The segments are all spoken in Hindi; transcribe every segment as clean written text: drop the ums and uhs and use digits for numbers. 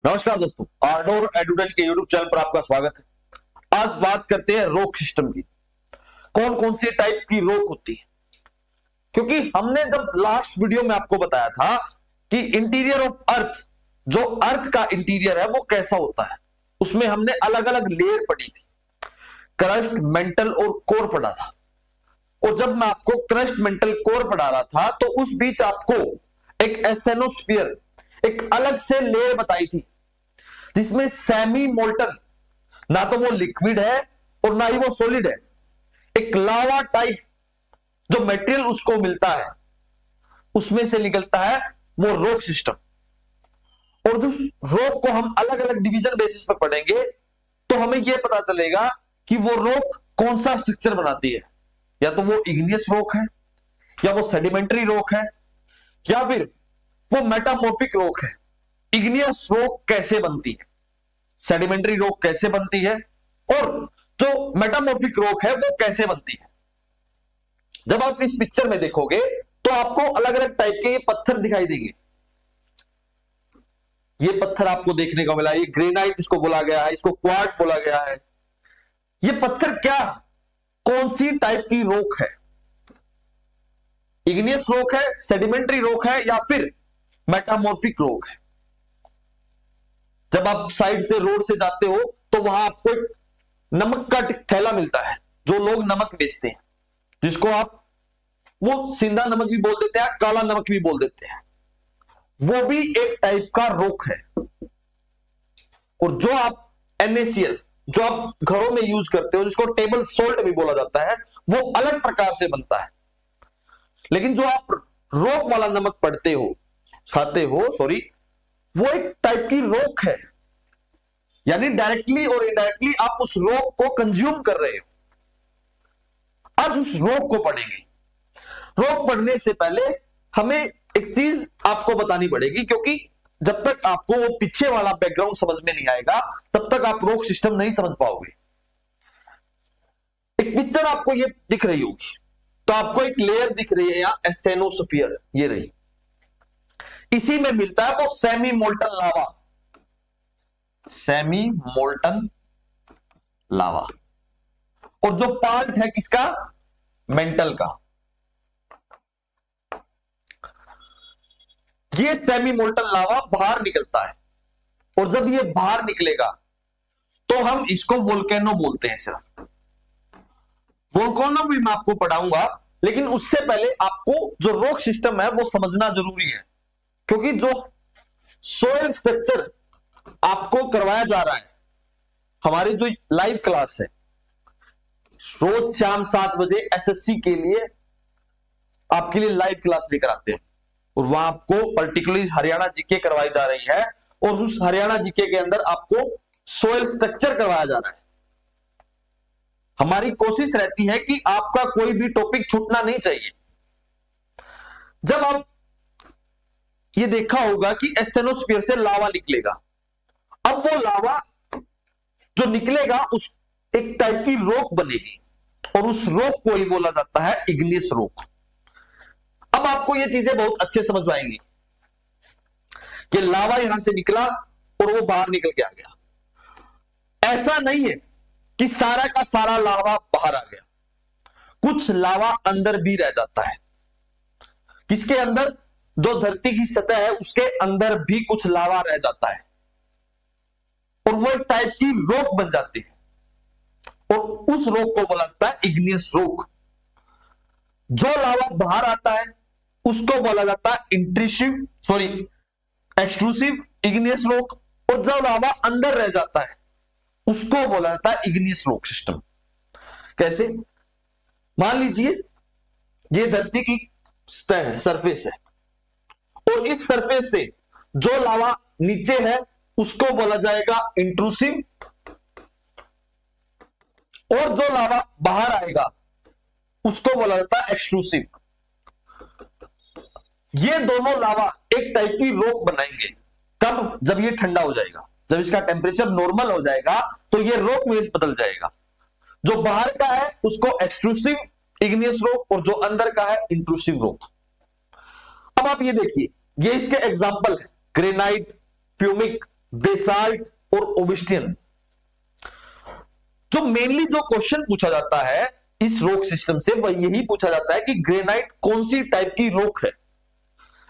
नमस्कार दोस्तों, आर्डोर एडुटेल के यूट्यूब चैनल पर आपका स्वागत है। आज बात करते हैं रोग सिस्टम की। कौन कौन सी टाइप की रोग होती है, क्योंकि हमने जब लास्ट वीडियो में आपको बताया था कि इंटीरियर ऑफ अर्थ, जो अर्थ का इंटीरियर है वो कैसा होता है, उसमें हमने अलग अलग लेयर पढ़ी थी। क्रस्ट, मेंटल और कोर पढ़ा था। और जब मैं आपको क्रस्ट, मेंटल, कोर पढ़ा रहा था तो उस बीच आपको एक एस्थेनोस्फीयर, एक अलग से लेयर बताई थी जिसमें सेमी मोल्टन, ना तो वो लिक्विड है और ना ही वो सॉलिड है, एक लावा टाइप जो मटेरियल उसको मिलता है उसमें से निकलता है वो रोग सिस्टम। और उस रोग को हम अलग अलग डिवीजन बेसिस पर पढ़ेंगे तो हमें यह पता चलेगा कि वो रोग कौन सा स्ट्रक्चर बनाती है। या तो वो इग्नियस रोग है, या वो सेडिमेंट्री रोग है, या फिर वो मेटामॉर्फिक रोग है। इग्नियस रोग कैसे बनती है, सेडिमेंट्री रोग कैसे बनती है, और जो मेटामॉर्फिक रोग है वो कैसे बनती है। जब आप इस पिक्चर में देखोगे तो आपको अलग अलग टाइप के ये पत्थर दिखाई देंगे। ये पत्थर आपको देखने को मिला, ये ग्रेनाइट इसको बोला गया है, इसको क्वार्ट बोला गया है। ये पत्थर क्या, कौन सी टाइप की रोक है? इग्नियस रोक है, सेडिमेंट्री रोक है, या फिर मेटामॉर्फिक रोक है। जब आप साइड से रोड से जाते हो तो वहां आपको एक नमक का थैला मिलता है, जो लोग नमक बेचते हैं, जिसको आप वो सिंधा नमक भी बोल देते हैं, काला नमक भी बोल देते हैं। वो भी एक टाइप का रोक है। और जो आप NaCl, जो आप घरों में यूज करते हो, जिसको टेबल सॉल्ट भी बोला जाता है, वो अलग प्रकार से बनता है। लेकिन जो आप रोक वाला नमक पढ़ते हो, खाते हो, सॉरी, वो एक टाइप की रोक है। यानी डायरेक्टली और इनडायरेक्टली आप उस रोक को कंज्यूम कर रहे हो। आज उस रोक को पढ़ेंगे। रोक पढ़ने से पहले हमें एक चीज आपको बतानी पड़ेगी, क्योंकि जब तक आपको वो पीछे वाला बैकग्राउंड समझ में नहीं आएगा तब तक आप रोग सिस्टम नहीं समझ पाओगे। एक पिक्चर आपको ये दिख रही होगी, तो आपको एक लेयर दिख रही है यहां, एस्थेनोस्फीयर, ये रही। इसी में मिलता है वो सेमी मोल्टन लावा, सेमी मोल्टन लावा। और जो पार्ट है किसका, मेंटल का, ये सेमी मोल्टन लावा बाहर निकलता है। और जब ये बाहर निकलेगा तो हम इसको वोल्केनो बोलते हैं। सिर्फ वोल्केनो भी मैं आपको पढ़ाऊंगा, लेकिन उससे पहले आपको जो रोग सिस्टम है वो समझना जरूरी है, क्योंकि जो सोयल स्ट्रक्चर आपको करवाया जा रहा है, हमारी जो लाइव क्लास है, रोज शाम 7 बजे SSC के लिए आपके लिए लाइव क्लास लेकर आते हैं। और वहां आपको पर्टिकुलरली हरियाणा जीके करवाई जा रही है, और उस हरियाणा जीके के अंदर आपको सोयल स्ट्रक्चर करवाया जा रहा है। हमारी कोशिश रहती है कि आपका कोई भी टॉपिक छूटना नहीं चाहिए। जब आप ये देखा होगा कि एस्थेनोस्फीयर से लावा निकलेगा, अब वो लावा जो निकलेगा उस एक टाइप की रोक बनेगी, और उस रोक को ही बोला जाता है इग्नियस रोक। अब आपको ये चीजें बहुत अच्छे समझ में आएंगी कि लावा यहां से निकला और वो बाहर निकल के आ गया। ऐसा नहीं है कि सारा का सारा लावा बाहर आ गया, कुछ लावा अंदर भी रह जाता है। किसके अंदर, जो धरती की सतह है उसके अंदर भी कुछ लावा रह जाता है, और वो एक टाइप की रोक बन जाती है। और उस रोक को बोला जाता है इग्नियस रोक। जो लावा बाहर आता है उसको बोला जाता है एक्सट्रूसिव इग्नियस रोक, और जो लावा अंदर रह जाता है उसको बोला जाता है इग्नियस रोक सिस्टम। कैसे? मान लीजिए ये धरती की सतह है, सरफेस है, और इस सरफेस से जो लावा नीचे है उसको बोला जाएगा इंट्रूसिव, और जो लावा बाहर आएगा उसको बोला जाता है एक्सट्रूसिव। ये दोनों लावा एक टाइप की रोक बनाएंगे। कब? जब ये ठंडा हो जाएगा, जब इसका टेम्परेचर नॉर्मल हो जाएगा तो ये रोक में बदल जाएगा। जो बाहर का है उसको एक्सट्रूसिव इग्नियस रोक, और जो अंदर का है इंट्रूसिव रोक। अब आप ये देखिए, ये इसके एग्जाम्पल है, ग्रेनाइट, प्यूमिक, बेसाल्ट और ओबिस्टियन। जो मेनली जो क्वेश्चन पूछा जाता है इस रॉक सिस्टम से वह यही पूछा जाता है कि ग्रेनाइट कौन सी टाइप की रॉक है।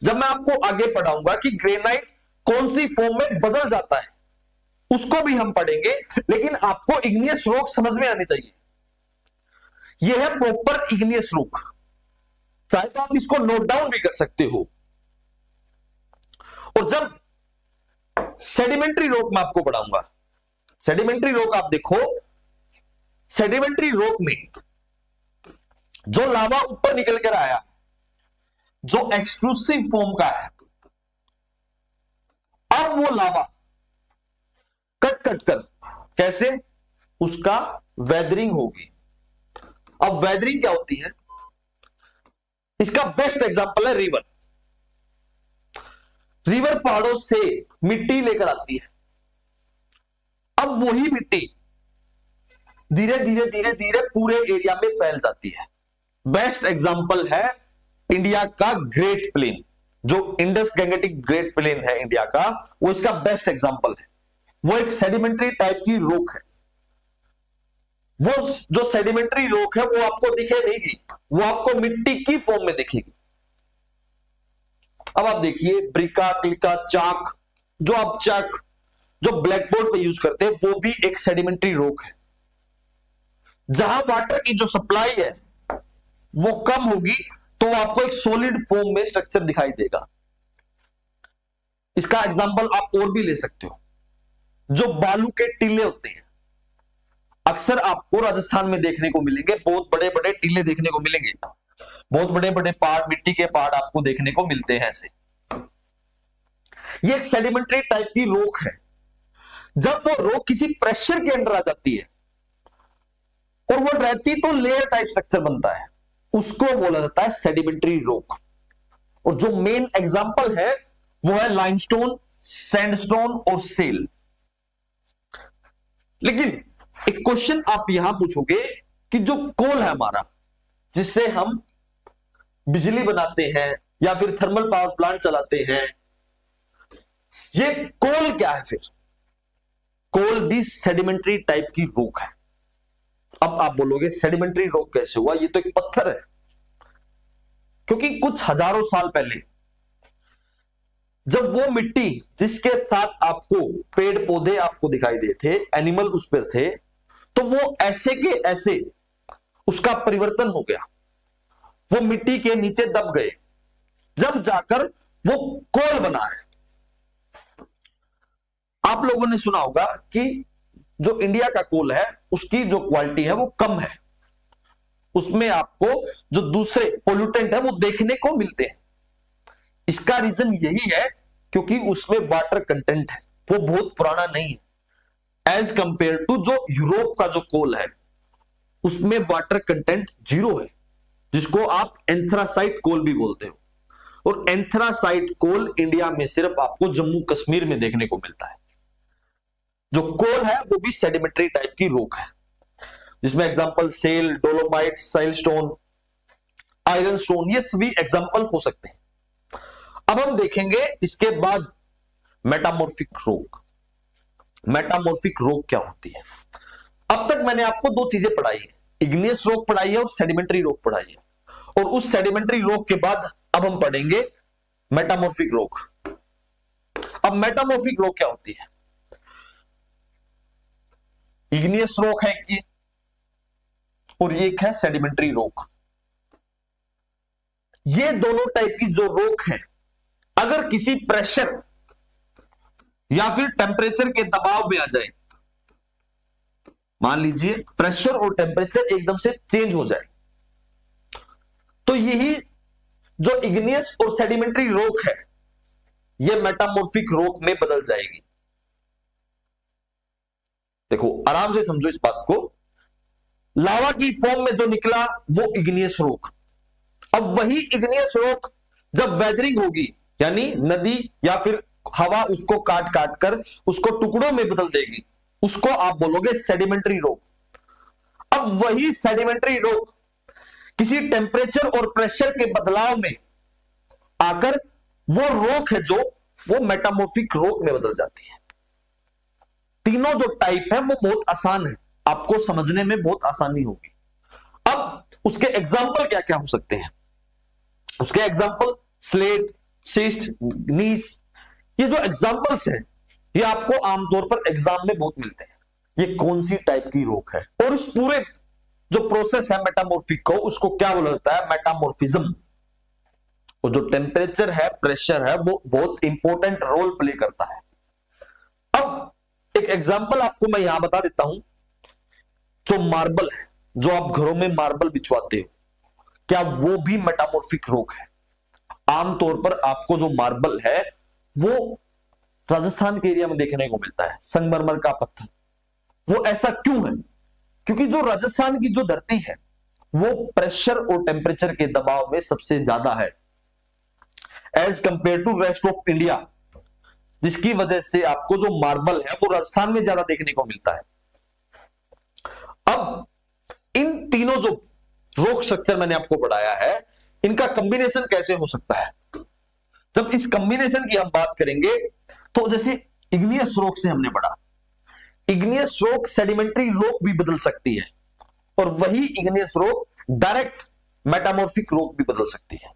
जब मैं आपको आगे पढ़ाऊंगा कि ग्रेनाइट कौन सी फॉर्म में बदल जाता है उसको भी हम पढ़ेंगे, लेकिन आपको इग्नियस रॉक समझ में आनी चाहिए। यह है प्रॉपर इग्नियस रॉक, चाहे तो आप इसको नोट डाउन भी कर सकते हो। और जब सेडिमेंट्री रॉक में आपको पढ़ाऊंगा, सेडिमेंट्री रॉक आप देखो, सेडिमेंट्री रॉक में जो लावा ऊपर निकल कर आया, जो एक्सट्रूसिव फॉर्म का है, अब वो लावा कट कट कर कैसे उसका वेदरिंग होगी। अब वेदरिंग क्या होती है, इसका बेस्ट एग्जांपल है रिवर। रिवर पहाड़ों से मिट्टी लेकर आती है, अब वही मिट्टी धीरे धीरे धीरे धीरे पूरे एरिया में फैल जाती है। बेस्ट एग्जांपल है इंडिया का ग्रेट प्लेन, जो इंडस गैंगेटिक ग्रेट प्लेन है इंडिया का, वो इसका बेस्ट एग्जांपल है। वो एक सेडिमेंट्री टाइप की रॉक है। वो जो सेडिमेंट्री रॉक है वो आपको दिखे नहीं, वो आपको मिट्टी की फॉर्म में दिखेगी। अब आप देखिए ब्रिका, क्लिका, चाक, जो आप चाक जो ब्लैक बोर्ड पे यूज करते हैं वो भी एक सेडिमेंट्री रॉक है। जहां वाटर की जो सप्लाई है वो कम होगी तो आपको एक सॉलिड फॉर्म में स्ट्रक्चर दिखाई देगा। इसका एग्जांपल आप और भी ले सकते हो, जो बालू के टीले होते हैं, अक्सर आपको राजस्थान में देखने को मिलेंगे, बहुत बड़े बड़े टीले देखने को मिलेंगे, बहुत बड़े बड़े पहाड़, मिट्टी के पहाड़ आपको देखने को मिलते हैं ऐसे। ये एक सेडिमेंट्री टाइप की रॉक है। जब वो रॉक किसी प्रेशर के अंदर आ जाती है और वो रहती तो लेयर टाइप स्ट्रक्चर बनता है, उसको बोला जाता है सेडिमेंट्री रॉक। और जो मेन एग्जांपल है वो है लाइमस्टोन, सैंडस्टोन और सेल। लेकिन एक क्वेश्चन आप यहां पूछोगे कि जो कोल है हमारा, जिससे हम बिजली बनाते हैं या फिर थर्मल पावर प्लांट चलाते हैं, ये कोल क्या है? फिर कोल भी सेडिमेंट्री टाइप की रॉक है। अब आप बोलोगे सेडिमेंट्री रॉक कैसे हुआ? ये तो एक पत्थर है, क्योंकि कुछ हजारों साल पहले जब वो मिट्टी जिसके साथ आपको पेड़ पौधे आपको दिखाई देते थे, एनिमल उस पर थे, तो वो ऐसे के ऐसे उसका परिवर्तन हो गया, वो मिट्टी के नीचे दब गए, जब जाकर वो कोल बना है। आप लोगों ने सुना होगा कि जो इंडिया का कोल है उसकी जो क्वालिटी है वो कम है, उसमें आपको जो दूसरे पोल्यूटेंट है वो देखने को मिलते हैं। इसका रीजन यही है क्योंकि उसमें वाटर कंटेंट है, वो बहुत पुराना नहीं है एज कंपेयर टू जो यूरोप का जो कोल है उसमें वाटर कंटेंट 0 है, जिसको आप एंथ्रासाइट कोल भी बोलते हो। और एंथ्रासाइट कोल इंडिया में सिर्फ आपको जम्मू कश्मीर में देखने को मिलता है। जो कोल है वो भी सेडिमेंट्री टाइप की रॉक है, जिसमें example shale, dolomite, siltstone, iron stone, ये सभी एग्जांपल हो सकते हैं। अब हम देखेंगे इसके बाद मेटामॉर्फिक रॉक। मेटामॉर्फिक रॉक क्या होती है? अब तक मैंने आपको 2 चीजें पढ़ाई है, इग्नियस रॉक पढ़ाई है और सेडिमेंट्री रॉक पढ़ाई है। और उस सेडिमेंट्री रॉक के बाद अब हम पढ़ेंगे मेटामॉर्फिक रॉक। अब मेटामॉर्फिक रॉक क्या होती है? इग्नियस रॉक है ये, और ये एक है सेडिमेंट्री रॉक। ये दोनों टाइप की जो रॉक है, अगर किसी प्रेशर या फिर टेम्परेचर के दबाव में आ जाए, मान लीजिए प्रेशर और टेम्परेचर एकदम से चेंज हो जाए, तो यही जो इग्नियस और सेडिमेंट्री रॉक है ये मेटामॉर्फिक रॉक में बदल जाएगी। देखो आराम से समझो इस बात को, लावा की फॉर्म में जो निकला वो इग्नियस रॉक, अब वही इग्नियस रॉक जब वेदरिंग होगी, यानी नदी या फिर हवा उसको काट काट कर उसको टुकड़ों में बदल देगी, उसको आप बोलोगे सेडिमेंट्री रॉक। अब वही सेडिमेंट्री रॉक किसी टेम्परेचर और प्रेशर के बदलाव में आकर वो रॉक है जो वो मेटामॉर्फिक रॉक में बदल जाती है। तीनों जो टाइप है वो बहुत आसान है, आपको समझने में बहुत आसानी होगी। अब उसके एग्जाम्पल क्या क्या हो सकते हैं? उसके एग्जाम्पल स्लेट, सिस्ट, नीस, ये जो एग्जाम्पल्स हैं ये आपको आमतौर पर एग्जाम में बहुत मिलते हैं। ये कौन सी टाइप की रोग है, और उस पूरे जो प्रोसेस है मेटामॉर्फिक को, उसको क्या बोला जाता है? मेटामॉर्फिज्म। और जो टेम्परेचर है, प्रेशर है, वो बहुत इंपॉर्टेंट रोल प्ले करता है। अब एक एग्जांपल आपको मैं यहां बता देता हूं। जो मार्बल है, जो आप घरों में मार्बल बिछवाते हो, क्या वो भी मेटामॉर्फिक रोग है? आमतौर पर आपको जो मार्बल है वो राजस्थान के एरिया में देखने को मिलता है, संगमरमर का पत्थर। वो ऐसा क्यों है? क्योंकि जो राजस्थान की जो धरती है वो प्रेशर और टेम्परेचर के दबाव में सबसे ज्यादा है as compare to rest of India, जिसकी वजह से आपको जो मार्बल है वो राजस्थान में ज्यादा देखने को मिलता है। अब इन तीनों जो रोग स्ट्रक्चर मैंने आपको पढ़ाया है, इनका कॉम्बिनेशन कैसे हो सकता है? जब इस कॉम्बिनेशन की हम बात करेंगे तो जैसे इग्नियस रोग से हमने पढ़ा, इग्नियस रोग सेडिमेंट्री रोग भी बदल सकती है, और वही इग्नियस रोग डायरेक्ट मेटामॉर्फिक रोग भी बदल सकती है।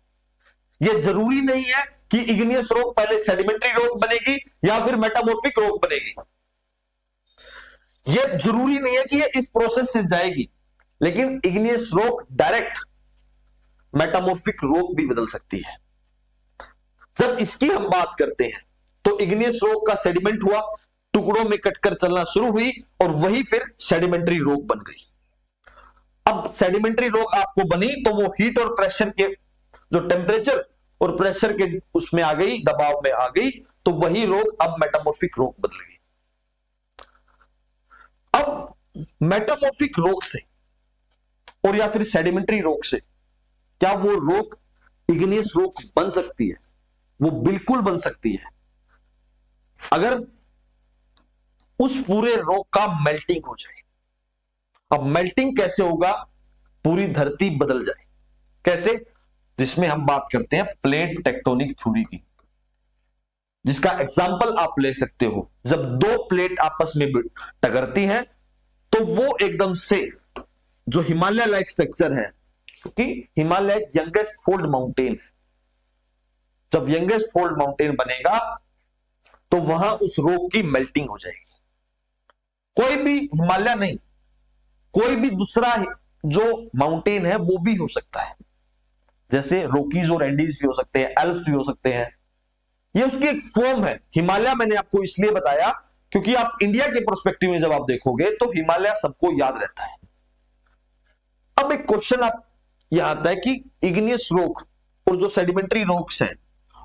यह जरूरी नहीं है कि इग्नियस रोग पहले सेडिमेंट्री रोग बनेगी या फिर मेटामॉर्फिक रोग बनेगी। यह जरूरी नहीं है कि यह इस प्रोसेस से जाएगी, लेकिन इग्नियस रोग डायरेक्ट मेटामॉर्फिक रोग भी बदल सकती है। जब इसकी हम बात करते हैं तो इग्नियस रोग का सेडिमेंट हुआ, टुकड़ों में कटकर चलना शुरू हुई, और वही फिर सेडिमेंट्री रोग बन गई। अब सेडिमेंट्री रोग आपको बनी तो वो हीट और प्रेशर के जो टेम्परेचर और प्रेशर के उसमें आ गई, दबाव में आ गई, तो वही रोग अब मेटामॉर्फिक रोग बदल गई। अब मेटामॉर्फिक रोग से और या फिर सेडिमेंट्री रोग से क्या वो रोग इग्नियस रोग बन सकती है? वो बिल्कुल बन सकती है, अगर उस पूरे रोग का मेल्टिंग हो जाए। अब मेल्टिंग कैसे होगा? पूरी धरती बदल जाए। कैसे? जिसमें हम बात करते हैं प्लेट टेक्टोनिक थ्योरी की, जिसका एग्जांपल आप ले सकते हो। जब दो प्लेट आपस में टकरती हैं तो वो एकदम से जो हिमालय लाइक स्ट्रक्चर है, क्योंकि हिमालय यंगेस्ट फोल्ड माउंटेन, जब यंगेस्ट फोल्ड माउंटेन बनेगा तो वहां उस रोक की मेल्टिंग हो जाएगी। कोई भी हिमालय नहीं, कोई भी दूसरा जो माउंटेन है वो भी हो सकता है, जैसे रोकीज और एंडीज भी हो सकते हैं, एल्प्स भी हो सकते हैं। ये उसकी एक फॉर्म है। हिमालय मैंने आपको इसलिए बताया क्योंकि आप इंडिया के पर्सपेक्टिव में जब आप देखोगे तो हिमालय सबको याद रहता है। अब एक क्वेश्चन आप यह आता है कि इग्नियस रोक और जो सेडिमेंट्री रोक्स हैं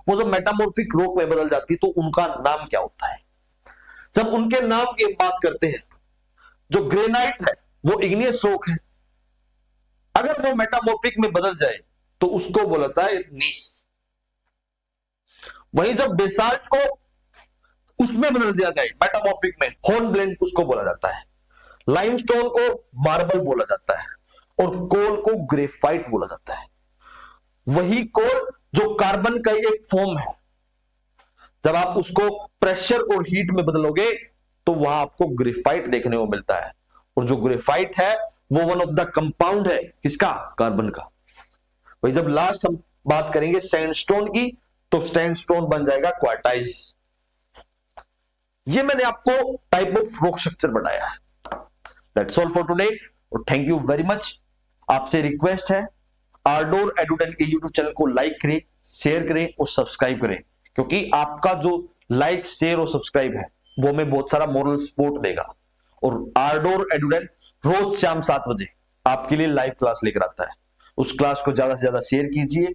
वो जो मेटामॉर्फिक रोक में बदल जाती है तो उनका नाम क्या होता है? जब उनके नाम की बात करते हैं, जो ग्रेनाइट है वो इग्नियस रोक है, अगर वो मेटामॉर्फिक में बदल जाए तो उसको बोला जाता है नीस। वहीं जब बेसाल्ट को उसमें बदल दिया जाए मेटामॉर्फिक में, हॉर्नब्लेंड उसको बोला जाता है। लाइमस्टोन को मार्बल बोला जाता है और कोल को ग्रेफाइट बोला जाता है। वही कोल जो कार्बन का एक फॉर्म है, जब आप उसको प्रेशर और हीट में बदलोगे तो वहां आपको ग्रेफाइट देखने को मिलता है, और जो ग्रेफाइट है वो वन ऑफ द कंपाउंड है किसका? कार्बन का। वही जब लास्ट हम बात करेंगे सैंडस्टोन की तो सैंडस्टोन बन जाएगा क्वार्टाइज। ये मैंने आपको टाइप ऑफ रॉक स्ट्रक्चर बताया है। दैट्स ऑल फॉर टुडे, और थैंक यू वेरी मच। आपसे रिक्वेस्ट है आर्डोर एडुटेन के यूट्यूब चैनल को लाइक करें, शेयर करें और सब्सक्राइब करें, क्योंकि आपका जो लाइक, शेयर और सब्सक्राइब है वो हमें बहुत सारा मोरल सपोर्ट देगा। और आर्डोर एडुटेन रोज शाम 7 बजे आपके लिए लाइव क्लास लेकर आता है। उस क्लास को ज्यादा से ज्यादा शेयर कीजिए